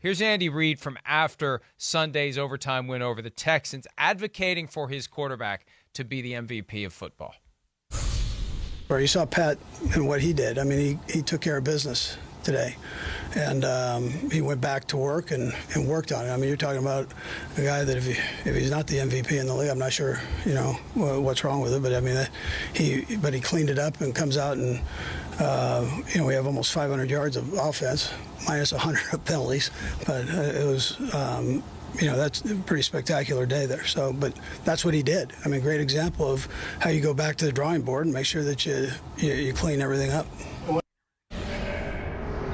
Here's Andy Reid from after Sunday's overtime win over the Texans, advocating for his quarterback to be the MVP of football. Or you saw Pat and what he did. I mean, he took care of business today. And he went back to work and worked on it. I mean, you're talking about a guy that if he's not the MVP in the league, I'm not sure, what's wrong with it. But I mean, he cleaned it up and comes out and, we have almost 500 yards of offense, minus 100 of penalties. But it was, that's a pretty spectacular day there. So, but that's what he did. I mean, great example of how you go back to the drawing board and make sure that you clean everything up.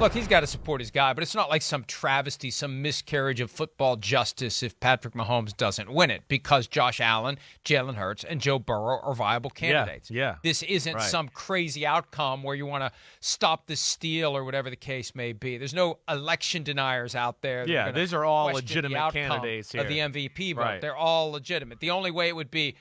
Look, he's got to support his guy, but it's not like some travesty, some miscarriage of football justice if Patrick Mahomes doesn't win it, because Josh Allen, Jalen Hurts, and Joe Burrow are viable candidates. Yeah. This isn't some crazy outcome where you want to stop the steal or whatever the case may be. There's no election deniers out there. Yeah, these are all legitimate candidates here. Of the MVP vote. Right. They're all legitimate. The only way it would be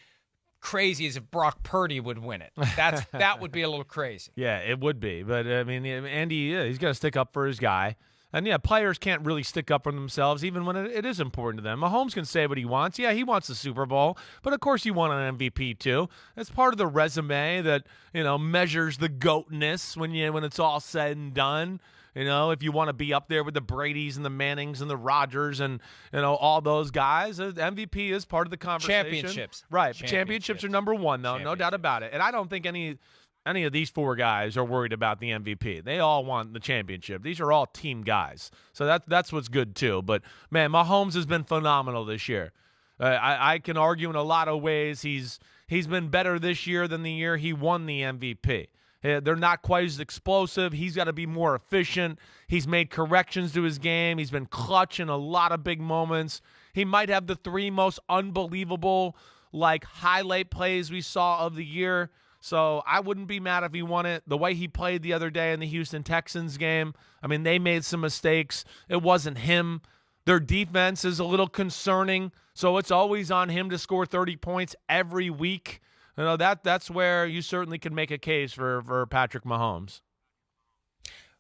crazy is if Brock Purdy would win it. That would be a little crazy. Yeah, it would be. But, I mean, Andy, he's got to stick up for his guy. And, players can't really stick up for themselves even when it is important to them. Mahomes can say what he wants. Yeah, he wants the Super Bowl. But, of course, you want an MVP, too. That's part of the resume that, measures the GOATness when it's all said and done. If you want to be up there with the Bradys and the Mannings and the Rodgers and, all those guys, MVP is part of the conversation. Championships. Right. Championships are number one, though. No doubt about it. And I don't think any of these four guys are worried about the MVP. They all want the championship. These are all team guys. So that's what's good, too. But, man, Mahomes has been phenomenal this year. I can argue in a lot of ways he's been better this year than the year he won the MVP. They're not quite as explosive. He's got to be more efficient. He's made corrections to his game. He's been clutch in a lot of big moments. He might have the three most unbelievable, highlight plays we saw of the year. So I wouldn't be mad if he won it. The way he played the other day in the Houston Texans game, I mean, they made some mistakes. It wasn't him. Their defense is a little concerning, so it's always on him to score 30 points every week. That's where you certainly can make a case for Patrick Mahomes.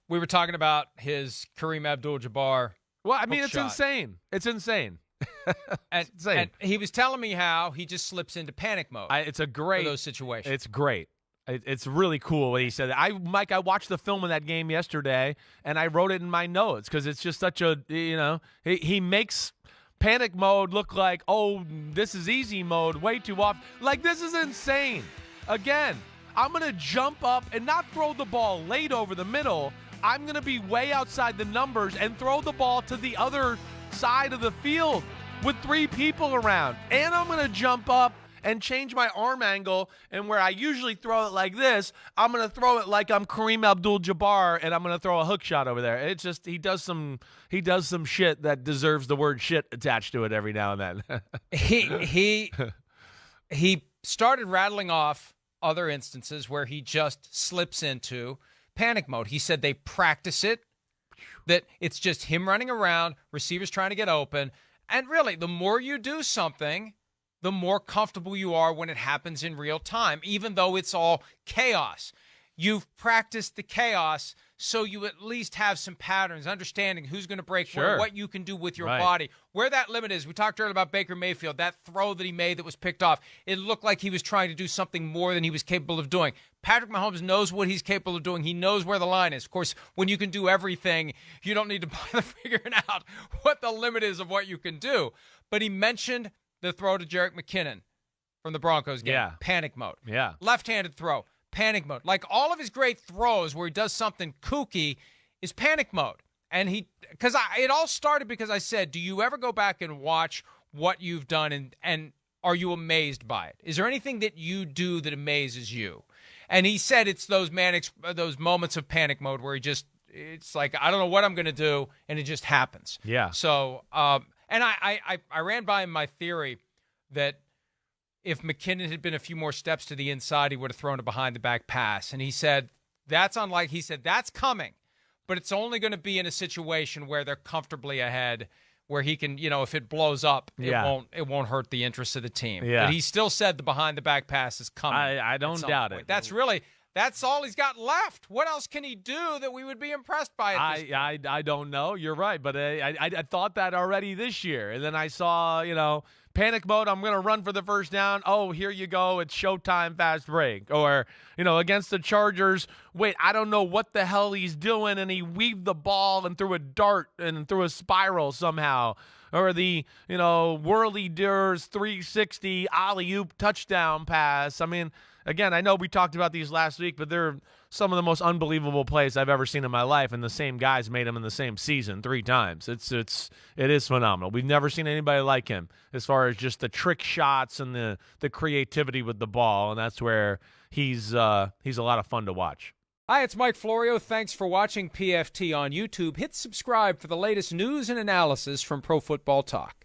We were talking about his Kareem Abdul-Jabbar. Well, I mean, it's insane. It's insane. And he was telling me how he just slips into panic mode. It's a great for those situations. It's great. It's really cool what he said. Mike, I watched the film of that game yesterday, and I wrote it in my notes because it's just such a he makes panic mode look like, oh, this is easy mode way too often. This is insane. Again, I'm going to jump up and not throw the ball late over the middle. I'm going to be way outside the numbers and throw the ball to the other side of the field with three people around. And I'm going to jump up and change my arm angle, and where I usually throw it like this, I'm going to throw it like I'm Kareem Abdul-Jabbar, and I'm going to throw a hook shot over there. It's just he does some shit that deserves the word shit attached to it every now and then. He started rattling off other instances where he just slips into panic mode. He said they practice it, that it's just him running around, receivers trying to get open, and really, the more you do something, the more comfortable you are when it happens in real time, even though it's all chaos. You've practiced the chaos, so you at least have some patterns, understanding who's going to break where, what you can do with your body, where that limit is. We talked earlier about Baker Mayfield, that throw that he made that was picked off. It looked like he was trying to do something more than he was capable of doing. Patrick Mahomes knows what he's capable of doing. He knows where the line is. Of course, when you can do everything, you don't need to bother figuring out what the limit is of what you can do. But he mentioned the throw to Jerick McKinnon from the Broncos game. Panic mode. Left-handed throw. Panic mode. All of his great throws where he does something kooky is panic mode. And it all started because I said, do you ever go back and watch what you've done and are you amazed by it? Is there anything that you do that amazes you? And he said it's those moments of panic mode where it's like, I don't know what I'm going to do, and it just happens. Yeah. So, and I ran by him my theory that if McKinnon had been a few more steps to the inside, he would have thrown a behind-the-back pass. And he said, that's coming, but it's only going to be in a situation where they're comfortably ahead, where he can, if it blows up, it won't hurt the interests of the team. Yeah. But he still said the behind-the-back pass is coming. I don't doubt it. That's really That's all he's got left. What else can he do that we would be impressed by at this point? I don't know. You're right, but I thought that already this year. And then I saw, panic mode, I'm going to run for the first down. Oh, here you go. It's showtime, fast break. Or, against the Chargers, wait, I don't know what the hell he's doing, and he weaved the ball and threw a dart and threw a spiral somehow. Or the, whirly-durs 360 alley-oop touchdown pass. I mean, again, I know we talked about these last week, but they're some of the most unbelievable plays I've ever seen in my life, and the same guys made them in the same season 3 times. It is phenomenal. We've never seen anybody like him as far as just the trick shots and the creativity with the ball, and that's where he's a lot of fun to watch. Hi, it's Mike Florio. Thanks for watching PFT on YouTube. Hit subscribe for the latest news and analysis from Pro Football Talk.